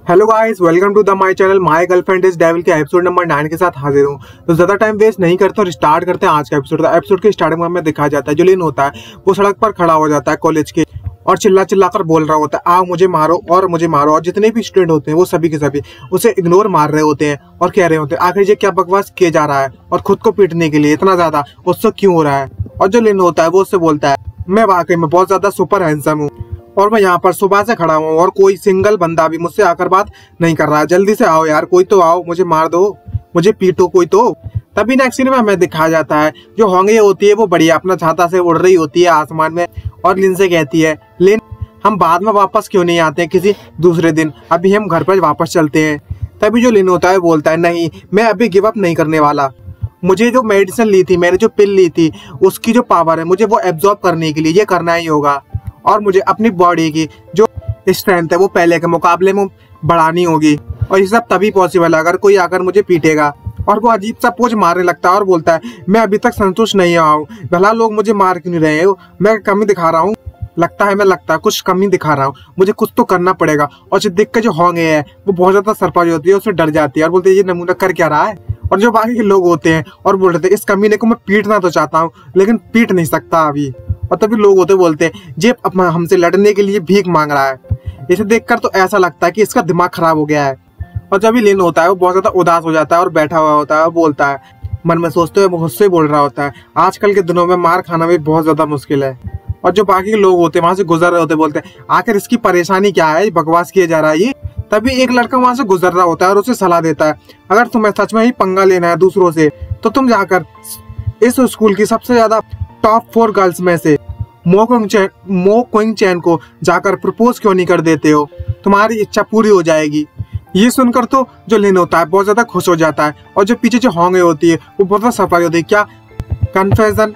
Hello guys, welcome to the my channel. My girlfriend is devil के episode number 9 के साथ हाजिर हूँ। तो ज्यादा टाइम वेस्ट नहीं करते और स्टार्ट करते हैं आज का एपिसोड। एपिसोड के स्टार्टिंग में हमें दिखाया जाता है जो लिन होता है वो सड़क पर खड़ा हो जाता है कॉलेज के और चिल्ला चिल्ला कर बोल रहा होता है, आओ मुझे मारो और मुझे मारो। और जितने भी स्टूडेंट होते हैं वो सभी के सभी उसे इग्नोर मार रहे होते हैं और कह रहे होते हैं आखिर ये क्या बकवास किए जा रहा है और खुद को पीटने के लिए इतना ज्यादा उससे क्यों हो रहा है। और जो लिन होता है वो उससे बोलता है, मैं वाकई में बहुत ज्यादा सुपर हैंडसम हूँ और मैं यहाँ पर सुबह से खड़ा हूँ और कोई सिंगल बंदा भी मुझसे आकर बात नहीं कर रहा है। जल्दी से आओ यार, कोई तो आओ, मुझे मार दो, मुझे पीटो कोई तो। तभी नेक्स्ट सीन में हमें दिखाया जाता है जो होंगे होती है वो बढ़िया अपना छाता से उड़ रही होती है आसमान में और लिन से कहती है, लिन हम बाद में वापस क्यों नहीं आते हैं किसी दूसरे दिन, अभी हम घर पर वापस चलते हैं। तभी जो लिन होता है बोलता है, नहीं मैं अभी गिव अप नहीं करने वाला। मुझे जो मेडिसिन ली थी, मैंने जो पिल ली थी, उसकी जो पावर है मुझे वो एब्जॉर्ब करने के लिए ये करना ही होगा और मुझे अपनी बॉडी की जो स्ट्रेंथ है वो पहले के मुकाबले में बढ़ानी होगी। और ये सब तभी पॉसिबल है अगर कोई आकर मुझे पीटेगा। और वो अजीब सा पोज मारने लगता है और बोलता है, मैं अभी तक संतुष्ट नहीं हुआ हूँ, भला लोग मुझे मार क्यों नहीं रहे हो, मैं कमी दिखा रहा हूँ, लगता है कुछ कमी दिखा रहा हूँ, मुझे कुछ तो करना पड़ेगा। और जो देख के जो होंगे है वो बहुत ज्यादा सरप्राइज होती है, उससे डर जाती है और बोलते है ये नमूना कर क्या रहा है। और जो बाकी के लोग होते हैं और बोल रहे थे इस कमीने को मैं पीटना तो चाहता हूँ लेकिन पीट नहीं सकता अभी। और तभी लोग होते बोलते हैं जे हमसे लड़ने के लिए भीख मांग रहा है। इसे देखकर तो ऐसा लगता है कि इसका दिमाग खराब हो गया है। और जब भी लिन होता है वो बहुत ज्यादा उदास हो जाता है और बैठा हुआ होता है और बोलता है, मन में सोचते हुए बहुत से बोल रहा होता है, आजकल के दिनों में मार खाना भी बहुत ज्यादा मुश्किल है। और जो बाकी के लोग होते हैं वहां से गुजर रहे होते बोलते हैं आखिर इसकी परेशानी क्या है, बकवास किया जा रहा है ये। तभी एक लड़का वहां से गुजर रहा होता है और उसे सलाह देता है, अगर तुम्हें सच में ही पंगा लेना है दूसरों से तो तुम जाकर इस स्कूल की सबसे ज्यादा टॉप 4 गर्ल्स में से मो क्विंग चैन को जाकर प्रपोज क्यों नहीं कर देते हो, तुम्हारी इच्छा पूरी हो जाएगी। ये सुनकर तो जो लिन होता है बहुत ज्यादा खुश हो जाता है और जो पीछे जो होंगे होती है वो बहुत ज्यादा सरप्राइज होती है, क्या कन्फेशन।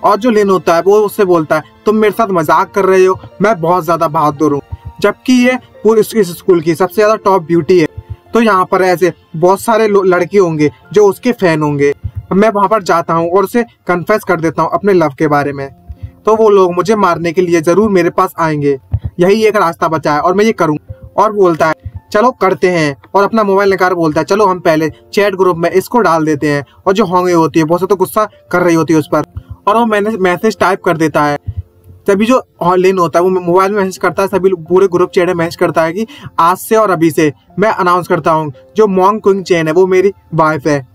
और जो लिन होता है वो उससे बोलता है, तुम मेरे साथ मजाक कर रहे हो, मैं बहुत ज्यादा बहादुर हूँ, जबकि ये पूरे इस स्कूल की सबसे ज्यादा टॉप ब्यूटी है, तो यहाँ पर ऐसे बहुत सारे लड़के होंगे जो उसके फैन होंगे। मैं वहां पर जाता हूँ और उसे कन्फेस कर देता हूँ अपने लव के बारे में, तो वो लोग मुझे मारने के लिए जरूर मेरे पास आएंगे, यही एक रास्ता बचा है और मैं ये करूँगा। और बोलता है चलो करते हैं और अपना मोबाइल निकाल बोलता है चलो हम पहले चैट ग्रुप में इसको डाल देते हैं। और जो होंगे होती है बहुत से तो गुस्सा कर रही होती है उस पर और वो मैसेज टाइप कर देता है। तभी जो लिन होता है वो मोबाइल में मैसेज करता है, सभी पूरे ग्रुप चैट में मैसेज करता है कि आज से और अभी से मैं अनाउंस करता हूँ जो मोंग क्विंग चैन है वो मेरी वाइफ है,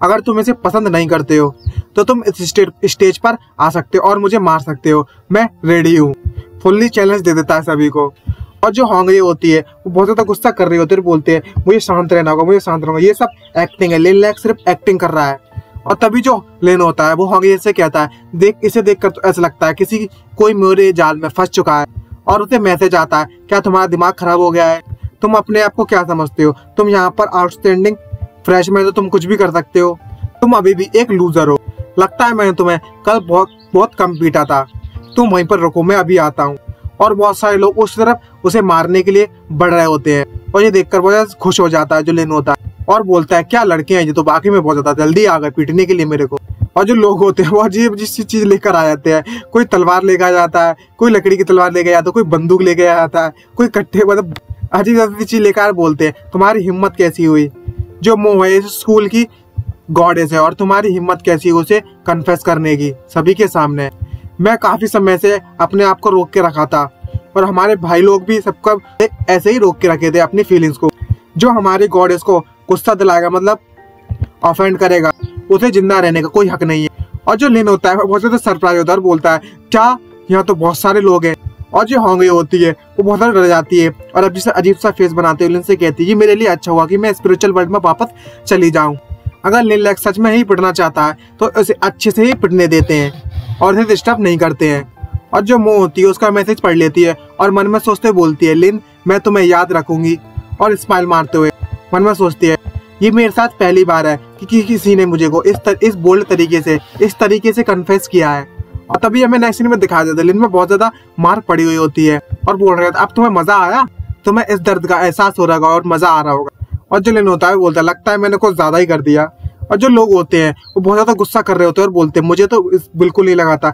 अगर तुम इसे पसंद नहीं करते हो तो तुम इस स्टेज पर आ सकते हो और मुझे मार सकते हो, मैं रेडी हूँ। फुल्ली चैलेंज दे देता है सभी को। और जो होंगे होती है वो बहुत ज्यादा गुस्सा कर रही होती है, बोलते हैं मुझे शांत रहना होगा, मुझे शांत रहना होगा, ये सब एक्टिंग है, लिन सिर्फ एक्टिंग कर रहा है। और तभी जो लिन होता है वो होंगे से कहता है, देख इसे देखकर तो ऐसा लगता है किसी कोई मेरे जाल में फंस चुका है। और उसे मैसेज आता है, क्या तुम्हारा दिमाग खराब हो गया है, तुम अपने आप को क्या समझते हो, तुम यहाँ पर आउटस्टैंडिंग फ्रेशमैन हो, तुम कुछ भी कर सकते हो, तुम अभी भी एक लूजर हो, लगता है मैंने तुम्हें कल बहुत कम पीटा था, तुम वहीं पर रुको मैं अभी आता हूँ। और बहुत सारे लोग उस तरफ उसे मारने के लिए बढ़ रहे होते हैं और ये देखकर बहुत खुश हो जाता है जो लिन होता है और बोलता है क्या लड़के हैं ये तो बाकी में बहुत ज्यादा जल्दी आ गए पीटने के लिए मेरे को। और जो लोग होते हैं वो अजीब अजीब चीज लेकर आ जाते हैं, कोई तलवार लेकर आ जाता है, कोई लकड़ी की तलवार लेकर आता है, कोई बंदूक लेकर आ जाता है, कोई कट्टे, मतलब अजीब अजीब चीज लेकर बोलते हैं तुम्हारी हिम्मत कैसी हुई, जो मोह है इस स्कूल की गॉडेस है और तुम्हारी हिम्मत कैसी हुई उसे कन्फेस करने की सभी के सामने। मैं काफी समय से अपने आप को रोक के रखा था और हमारे भाई लोग भी सबको ऐसे ही रोक के रखे थे अपनी फीलिंग्स को, जो हमारी गॉडेस को गुस्सा दिलाएगा मतलब ऑफेंड करेगा उसे जिंदा रहने का कोई हक नहीं है। और जो लिन होता है वो बहुत ज्यादा सरप्राइज होता है और बोलता है क्या यहाँ तो बहुत सारे लोग हैं। और जो होंगे होती है वो बहुत ज्यादा डर जाती है और अब जिसे अजीब सा फेस बनाते हुए लिन से कहती है ये मेरे लिए अच्छा हुआ कि मैं स्पिरिचुअल वर्ल्ड में वापस चली जाऊँ, अगर लिन सच में ही पिटना चाहता है तो उसे अच्छे से ही पिटने देते हैं और इसे डिस्टर्ब नहीं करते हैं। और जो मोह होती है उसका मैसेज पढ़ लेती है और मन में सोचते बोलती है, लिन मैं तुम्हें याद रखूंगी। और स्माइल मारते हुए मन में सोचती है ये मेरे साथ पहली बार है कि किसी ने मुझे को इस बोल्ड तरीके से कन्फेस किया है। और तभी हमें नेक्स्ट सीन में दिखाया जाता है लिन में बहुत ज्यादा मार पड़ी हुई होती है और बोल रहे थे अब तुम्हें मजा आया, तुम्हें इस दर्द का एहसास हो रहा होगा और मजा आ रहा होगा। और जो लिन होता है बोलता है लगता है मैंने कुछ ज्यादा ही कर दिया। और जो लोग होते हैं वो बहुत ज्यादा गुस्सा कर रहे होते हैं और बोलते हैं मुझे तो बिल्कुल नहीं लगा था,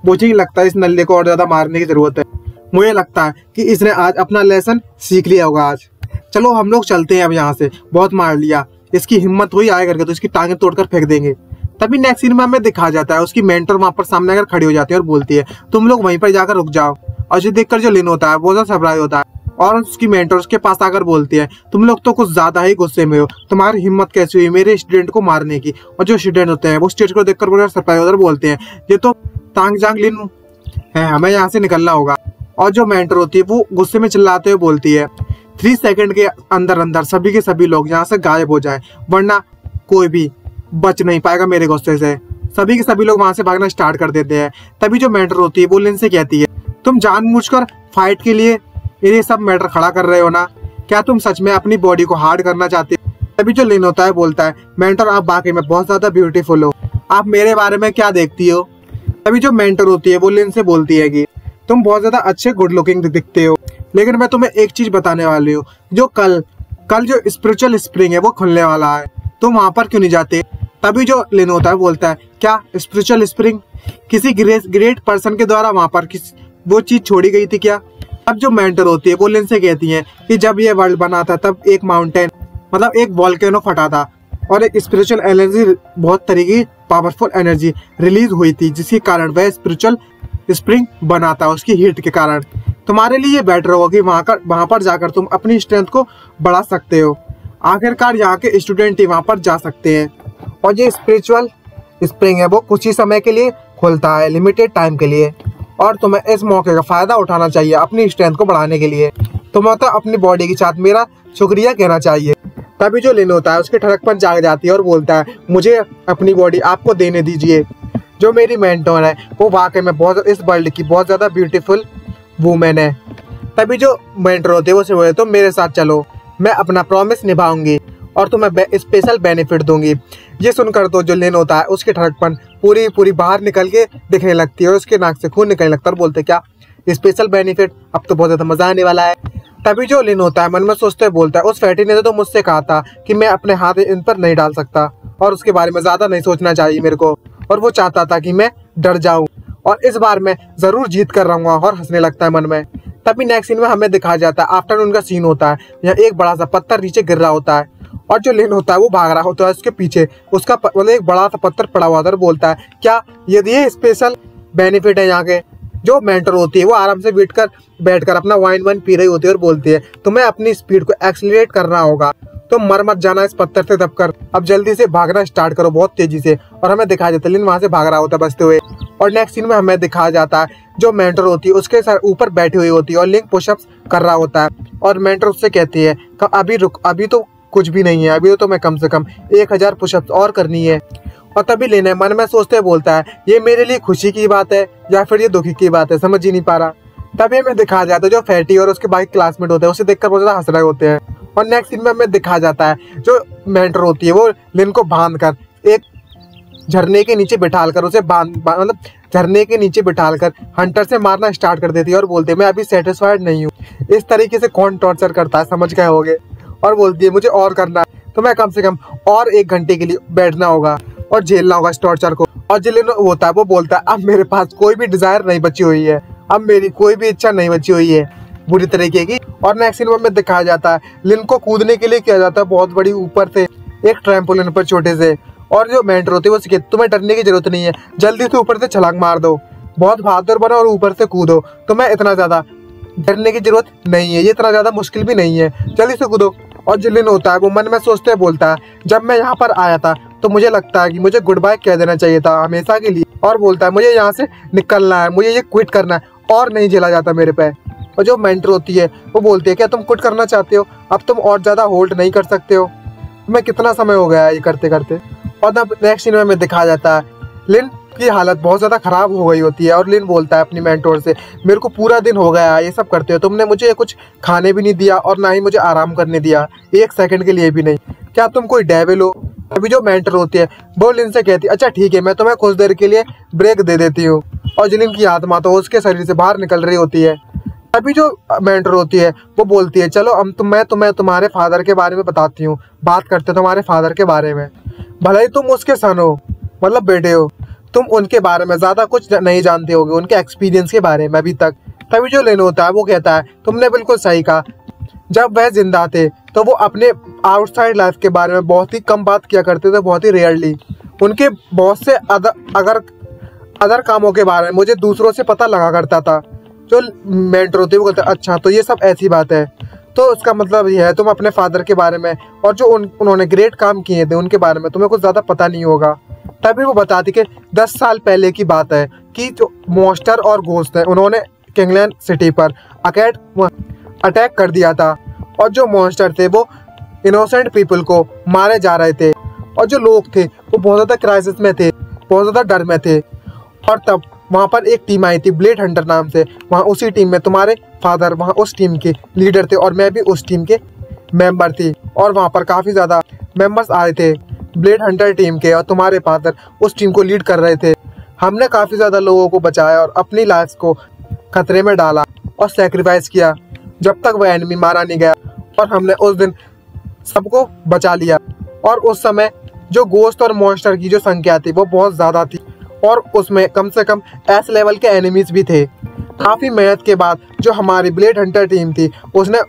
मुझे नहीं लगता इस नल्ले को और ज्यादा मारने की जरूरत है, मुझे लगता है कि इसने आज अपना लेसन सीख लिया होगा आज। चलो हम लोग चलते हैं अब यहाँ से, बहुत मार लिया, इसकी हिम्मत हुई आए करके तो इसकी टांगें तोड़कर फेंक देंगे। तभी नेक्स्ट सीन में हमें दिखा जाता है उसकी मेंटर वहां पर सामने आकर खड़ी हो जाती है और बोलती है तुम लोग वहीं पर जाकर रुक जाओ। और जो देखकर जो लिन होता है वो ज्यादा सरप्राइज होता है और उसकी मेंटर उसके पास आकर बोलती है तुम लोग तो कुछ ज्यादा ही गुस्से में हो, तुम्हारी हिम्मत कैसी हुई मेरे स्टूडेंट को मारने की। और जो स्टूडेंट होते हैं वो स्टेज को देखकर पूरा सरप्राइज होकर बोलते हैं ये तो तांग जांग लिन है, हमें यहाँ से निकलना होगा। और जो मेंटर होती है वो गुस्से में चिल्लाते हुए बोलती है 3 सेकंड के अंदर अंदर सभी के सभी लोग यहाँ से गायब हो जाए, वरना कोई भी बच नहीं पाएगा मेरे गुस्से से। सभी के सभी लोग वहां से भागना स्टार्ट कर देते हैं। तभी जो मेंटर होती है वो लिन से कहती है तुम जानबूझकर फाइट के लिए ये सब मैटर खड़ा कर रहे हो ना, क्या तुम सच में अपनी बॉडी को हार्ड करना चाहते हो। तभी जो लिन होता है बोलता है मेंटर आप वाकई में बहुत ज्यादा ब्यूटीफुल हो, आप मेरे बारे में क्या देखती हो। तभी जो मेंटर होती है वो लिन से बोलती है कि तुम बहुत ज्यादा अच्छे गुड लुकिंग दिखते हो, लेकिन मैं तुम्हें एक चीज बताने वाली हूँ, जो कल जो स्पिरिचुअल स्प्रिंग है वो खुलने वाला है, तुम वहां पर क्यों नहीं जाते। तभी जो लिन होता है बोलता है क्या स्पिरिचुअल स्प्रिंग, किसी ग्रेट पर्सन के द्वारा वहां पर वो चीज छोड़ी गई थी क्या। अब जो मेंटर होती है वो लिन से कहती है कि जब ये वर्ल्ड बना था तब एक माउंटेन मतलब एक वॉल्केनो फटा था और एक स्पिरिचुअल एनर्जी, बहुत तरीके की पावरफुल एनर्जी रिलीज हुई थी, जिसके कारण वह स्पिरिचुअल स्प्रिंग बना था उसकी हीट के कारण। तुम्हारे लिए बेटर होगा कि वहां पर जाकर तुम अपनी स्ट्रेंथ को बढ़ा सकते हो। आखिरकार यहाँ के स्टूडेंट ही वहां पर जा सकते हैं और ये स्पिरिचुअल स्प्रिंग है वो कुछ ही समय के लिए खुलता है, लिमिटेड टाइम के लिए, और तुम्हें इस मौके का फायदा उठाना चाहिए अपनी स्ट्रेंथ को बढ़ाने के लिए। तुम्हें तो अपनी बॉडी के साथ मेरा शुक्रिया कहना चाहिए। तभी जो लिन होता है उसके ठड़कपन जाग जाती है और बोलता है मुझे अपनी बॉडी आपको देने दीजिए। जो मेरी मेंटोर है वो वाकई में बहुत इस वर्ल्ड की बहुत ज्यादा ब्यूटीफुल वुमेन है। तभी जो मेंटर होते हैं वो से बोले तुम मेरे साथ चलो, मैं अपना प्रॉमिस निभाऊंगी और तुम्हें स्पेशल बेनिफिट दूंगी। ये सुनकर तो जो लिन होता है उसके ठड़कपन पूरी बाहर निकल के दिखने लगती है और उसके नाक से खून निकलने लगता है और बोलते क्या स्पेशल बेनिफिट, अब तो बहुत ज्यादा मजा आने वाला है। तभी जो लिन होता है मन में सोचते बोलता है उस फैटी ने तो मुझसे कहा था कि मैं अपने हाथ इन पर नहीं डाल सकता और उसके बारे में ज्यादा नहीं सोचना चाहिए मेरे को, और वो चाहता था कि मैं डर जाऊं और इस बार मैं जरूर जीत कर रहूंगा, और हंसने लगता है मन में। तभी नेक्स्ट सीन में हमें दिखाया जाता है आफ्टरनून का सीन होता है, यहाँ एक बड़ा सा पत्थर नीचे गिर रहा होता है और जो लिन होता है वो भाग रहा होता है उसके पीछे, उसका मतलब एक बड़ा सा पत्थर पड़ा हुआ था और बोलता है क्या ये स्पेशल बेनिफिट है यहाँ के। जो मेंटर होती है वो आराम से बैठकर अपना वाइन पी रही होती है और बोलती है तुम्हें अपनी स्पीड को एक्सीलरेट करना होगा, तुम मर मत जाना इस पत्थर से दबकर, अब जल्दी से भागना स्टार्ट करो बहुत तेजी से। और हमें दिखाया जाता है लिन वहां से भाग रहा होता है बचते हुए। और नेक्स्ट सीन में हमें दिखाया जाता है जो मेंटर होती है उसके सर ऊपर बैठी हुई होती है और लिन पुशअप्स कर रहा होता है और मेंटर उससे कहती है अभी रुक, अभी तो कुछ भी नहीं है, अभी तो मैं कम से कम 1000 पुशअप्स और करनी है। और तभी लिन मन में सोचते बोलता है ये मेरे लिए खुशी की बात है या फिर ये दुखी की बात है, समझ ही नहीं पा रहा। तभी हमें दिखाया जाता है जो फैटी और उसके बाकी क्लासमेट होते हैं उसे देखकर बहुत ज्यादा हंस रहे होते हैं। और नेक्स्ट सीन में हमें दिखाया जाता है जो मेंटर होती है वो लिन को बांधकर एक झरने के नीचे बिठालकर उसे मतलब झरने के नीचे बिठालकर हंटर से मारना स्टार्ट कर देती है और बोलती है मैं अभी सेटिस्फाइड नहीं हूँ, इस तरीके से कौन टॉर्चर करता है समझ गए होगे। और बोलती है मुझे और करना है, तो मैं कम से कम और 1 घंटे के लिए बैठना होगा और झेलना होगा इस टॉर्चर को। और जो लिन होता है वो बोलता है अब मेरे पास कोई भी डिजायर नहीं बची हुई है, अब मेरी कोई भी इच्छा नहीं बची हुई है बुरी तरीके की। और नेक्स्ट सीन में दिखाया जाता है लिन को कूदने के लिए किया जाता है बहुत बड़ी ऊपर से एक ट्रैम्पोलिन पर छोटे से, और जो मेंटर होती है वो कहती तुम्हें डरने की जरूरत नहीं है, जल्दी से ऊपर से छलांग मार दो, बहुत बहादुर बनो और ऊपर से कूदो, तुम्हें इतना ज्यादा डरने की जरूरत नहीं है, ये इतना ज्यादा मुश्किल भी नहीं है, जल्दी से कूदो। और जो लिन होता है वो मन में सोचते बोलता है जब मैं यहाँ पर आया था तो मुझे लगता है कि मुझे गुड बाय कह देना चाहिए था हमेशा के लिए, और बोलता है मुझे यहाँ से निकलना है, मुझे ये क्विट करना है और नहीं झेला जाता मेरे पे। और जो मेंटर होती है वो बोलती है क्या तुम क्विट करना चाहते हो, अब तुम और ज्यादा होल्ड नहीं कर सकते हो, मैं कितना समय हो गया है ये करते करते। और तब नेक्स्ट सीन में दिखाया जाता है लिन की हालत बहुत ज्यादा खराब हो गई होती है और लिन बोलता है अपनी मेंटोर से मेरे को पूरा दिन हो गया ये सब करते हो, तुमने मुझे कुछ खाने भी नहीं दिया और ना ही मुझे आराम करने दिया 1 सेकंड के लिए भी नहीं, क्या तुम कोई डेविल हो। अभी जो मेंटर होती है वो लिन से कहती है अच्छा ठीक है मैं तुम्हें कुछ देर के लिए ब्रेक दे देती हूँ। और जो लिन की आत्मा तो उसके शरीर से बाहर निकल रही होती है। अभी जो मेंटर होती है वो बोलती है चलो मैं तुम्हें तुम्हारे फादर के बारे में बताती हूँ, बात करते हो तुम्हारे फादर के बारे में, भले ही तुम उसके सन हो मतलब बेटे हो, तुम उनके बारे में ज्यादा कुछ नहीं जानते होगे उनके एक्सपीरियंस के बारे में अभी तक। तभी जो लिन होता है वो कहता है तुमने बिल्कुल सही कहा, जब वह जिंदा थे तो वो अपने आउटसाइड लाइफ के बारे में बहुत ही कम बात किया करते थे, बहुत ही रेयरली। उनके बहुत से अदर कामों के बारे में मुझे दूसरों से पता लगा करता था। जो मेंटर होते वो कहते अच्छा तो ये सब ऐसी बात है, तो उसका मतलब ये है तुम अपने फादर के बारे में और जो उन्होंने ग्रेट काम किए थे उनके बारे में तुम्हें कुछ ज़्यादा पता नहीं होगा। तभी वो बताती कि 10 साल पहले की बात है कि जो मॉन्स्टर और घोस्ट है उन्होंने किंगलैंड सिटी पर अटैक कर दिया था और जो मॉन्स्टर थे वो इनोसेंट पीपल को मारे जा रहे थे और जो लोग थे वो बहुत ज़्यादा क्राइसिस में थे, बहुत ज़्यादा डर में थे। और तब वहाँ पर एक टीम आई थी ब्लेड हंटर नाम से। वहाँ उसी टीम में तुम्हारे फादर वहाँ उस टीम के लीडर थे और मैं भी उस टीम के मेंबर थी। और वहाँ पर काफ़ी ज़्यादा मेंबर्स आए थे ब्लेड हंटर टीम के और तुम्हारे फादर उस टीम को लीड कर रहे थे। हमने काफ़ी ज़्यादा लोगों को बचाया और अपनी लाइफ को खतरे में डाला और सेक्रीफाइस किया जब तक वह एनिमी मारा नहीं गया। और हमने उस दिन सबको बचा लिया। और उस समय जो गोस्ट और मॉन्स्टर की जो संख्या थी वो बहुत ज़्यादा थी और उसमें कम से कम एस लेवल के एनिमीज भी थे। काफ़ी मेहनत के बाद जो हमारी ब्लेड हंटर टीम थी उसने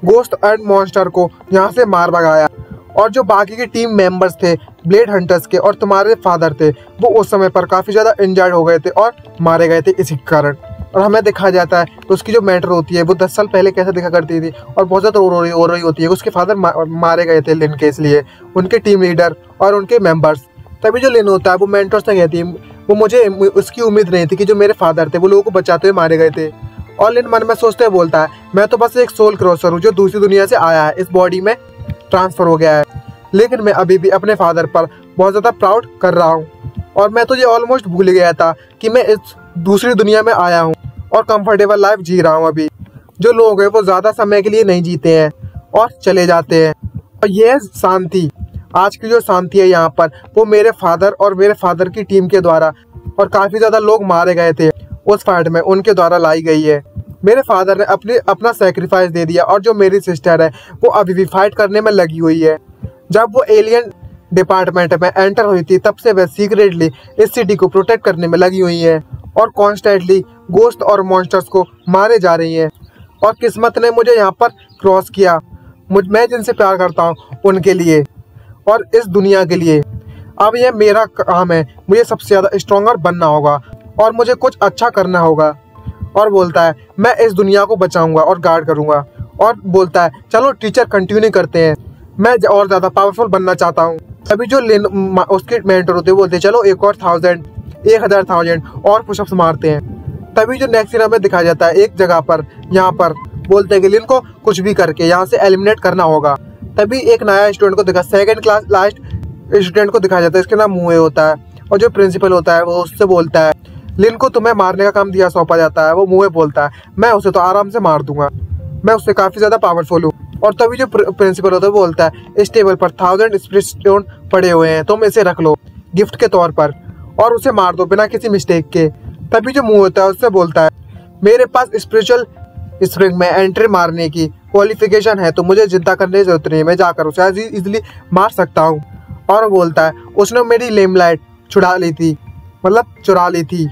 गोस्ट एंड मॉन्स्टर को यहाँ से मार भगाया। और जो बाकी के टीम मेंबर्स थे ब्लेड हंटर्स के और तुम्हारे फादर थे वो उस समय पर काफ़ी ज़्यादा इंजर्ड हो गए थे और मारे गए थे इसी कारण। और हमें दिखाया जाता है तो उसकी जो मैटर होती है वो 10 साल पहले कैसे दिखा करती थी और बहुत ज़्यादा रो रही होती है। उसके फादर मारे गए थे लिन के, इसलिए उनके टीम लीडर और उनके मेंबर्स। तभी जो लिन होता है वो मेंटर से कहती है वो मुझे उसकी उम्मीद नहीं थी कि जो मेरे फादर थे वो लोगों को बचाते हुए मारे गए थे। और लिन मन में सोचते हुए बोलता है मैं तो बस एक सोल क्रॉसर हूँ जो दूसरी दुनिया से आया है, इस बॉडी में ट्रांसफ़र हो गया है, लेकिन मैं अभी भी अपने फादर पर बहुत ज़्यादा प्राउड कर रहा हूँ। और मैं तो ये ऑलमोस्ट भूल गया था कि मैं इस दूसरी दुनिया में आया हूँ और कंफर्टेबल लाइफ जी रहा हूँ। अभी जो लोग हैं वो ज़्यादा समय के लिए नहीं जीते हैं और चले जाते हैं। और ये शांति, आज की जो शांति है यहाँ पर वो मेरे फादर और मेरे फादर की टीम के द्वारा, और काफ़ी ज़्यादा लोग मारे गए थे उस फाइट में, उनके द्वारा लाई गई है। मेरे फादर ने अपना सेक्रीफाइस दे दिया और जो मेरी सिस्टर है वो अभी भी फाइट करने में लगी हुई है। जब वो एलियन डिपार्टमेंट में एंटर हुई थी तब से वह सीक्रेटली इस सिटी को प्रोटेक्ट करने में लगी हुई है और कॉन्स्टेंटली गोस्ट और मॉन्स्टर्स को मारे जा रही है। और किस्मत ने मुझे यहाँ पर क्रॉस किया, मैं जिनसे प्यार करता हूँ उनके लिए और इस दुनिया के लिए। अब यह मेरा काम है, मुझे सबसे ज़्यादा स्ट्रॉन्गर बनना होगा और मुझे कुछ अच्छा करना होगा। और बोलता है मैं इस दुनिया को बचाऊंगा और गार्ड करूंगा। और बोलता है चलो टीचर कंटिन्यू करते हैं, मैं और ज़्यादा पावरफुल बनना चाहता हूँ। अभी जो उसके मेंटर होते हैं बोलते हैं चलो एक और 1000 और पुशअप्स मारते हैं। तभी जो नेक्स्ट सीन हमें दिखाया जाता है एक जगह पर, यहाँ पर बोलते हैं कि लिन को कुछ भी करके यहाँ से एलिमिनेट करना होगा। तभी एक नया स्टूडेंट को दिखा, सेकंड क्लास लास्ट स्टूडेंट को दिखाया जाता है, इसके नाम मुए होता है। और जो प्रिंसिपल होता है वो उससे बोलता है लिन को तुम्हें मारने का काम दिया सौंपा जाता है। वो मुए बोलता है मैं उसे तो आराम से मार दूंगा, मैं उससे काफ़ी ज़्यादा पावरफुल हूँ। और तभी जो प्रिंसिपल होता है वो बोलता है इस टेबल पर 1000 स्पिरिट स्टोन पड़े हुए हैं, तुम इसे रख लो गिफ्ट के तौर पर और उसे मार दो बिना किसी मिस्टेक के। तभी जो मुँह होता है उससे बोलता है मेरे पास स्पिरिचुअल स्प्रिंग में एंट्री मारने की क्वालिफिकेशन है तो मुझे चिंता करने की जरूरत नहीं है, मैं जाकर उसे इजीली मार सकता हूँ। और बोलता है उसने मेरी लेमलाइट चुरा ली थी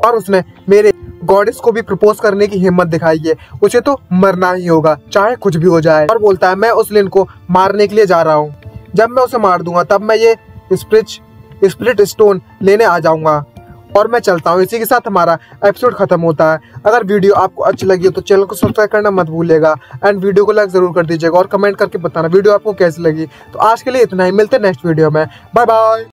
और उसने मेरे गॉडेस को भी प्रपोज करने की हिम्मत दिखाई है, उसे तो मरना ही होगा चाहे कुछ भी हो जाए। और बोलता है मैं उस लिन को मारने के लिए जा रहा हूँ, जब मैं उसे मार दूंगा तब मैं ये स्पिरिट स्टोन लेने आ जाऊंगा और मैं चलता हूँ। इसी के साथ हमारा एपिसोड खत्म होता है। अगर वीडियो आपको अच्छी लगी हो तो चैनल को सब्सक्राइब करना मत भूलिएगा एंड वीडियो को लाइक जरूर कर दीजिएगा और कमेंट करके बताना वीडियो आपको कैसी लगी। तो आज के लिए इतना ही, मिलते हैं नेक्स्ट वीडियो में, बाय बाय।